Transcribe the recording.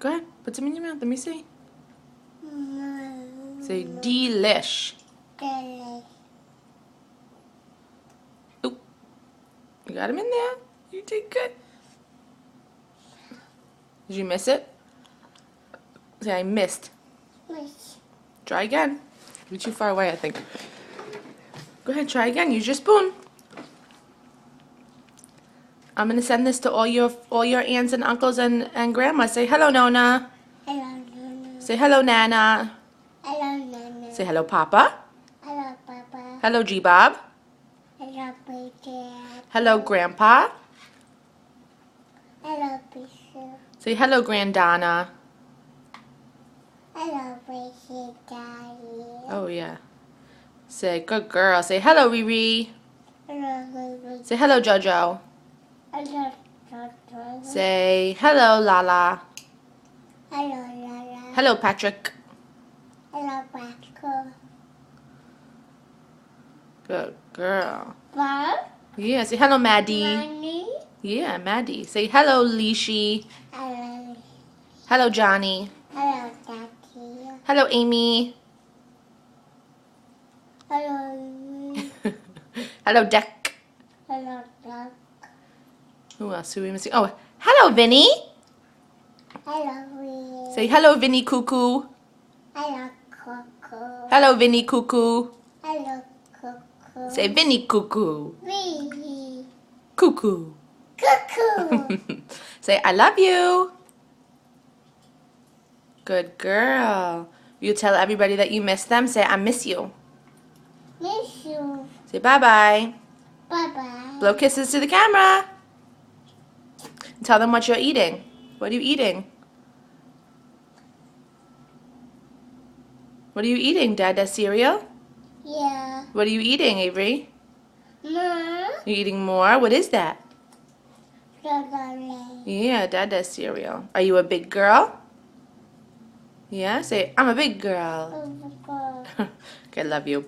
Go ahead. Put some in your mouth. Let me see. Say delish. Oop. You got him in there. You did good. Did you miss it? Say I missed. Try again. You're too far away, I think. Go ahead, try again. Use your spoon. I'm gonna send this to all your aunts and uncles and grandma. Say hello, Nona. Hello, Nana. Say hello, Nana. Hello, Nana. Say hello, Papa. Hello, Papa. Hello, G-Bob. Hello, Peter. Hello, Grandpa. Hello, Peter. Say hello, Grandana. Hello, Peter, Daddy. Oh, yeah. Say good girl. Say hello, Riri. Hello, baby. Say hello, Jojo. Hello, Toto. Say hello, Lala. Hello, Lala. Hello, Patrick. Hello, Paco. Good girl. Bob. Yeah, say hello, Maddie. Money. Yeah, Maddie. Say hello, Lishi. Hello. Hello, Johnny. Hello, Daddy. Hello, Amy. Hello. Hello, Deck. Hello, Duck. Who else are we missing? Oh, hello, Vinny. Hello, Wee. Say hello, Vinny Cuckoo. Hello, Coco. Hello, Vinny Cuckoo. Hello, Coco. Say Vinny Cuckoo. Wee. Cuckoo. Cuckoo. Say I love you. Good girl. You tell everybody that you miss them. Say I miss you. Miss you. Say bye-bye. Bye-bye. Blow kisses to the camera. Tell them what you're eating. What are you eating? What are you eating, Dad? That cereal? Yeah. What are you eating, Avery? Mom. You eating more? What is that? Chocolate. Yeah, Dad does cereal. Are you a big girl? Yeah? Say, I'm a big girl. Oh, my God. Okay, love you.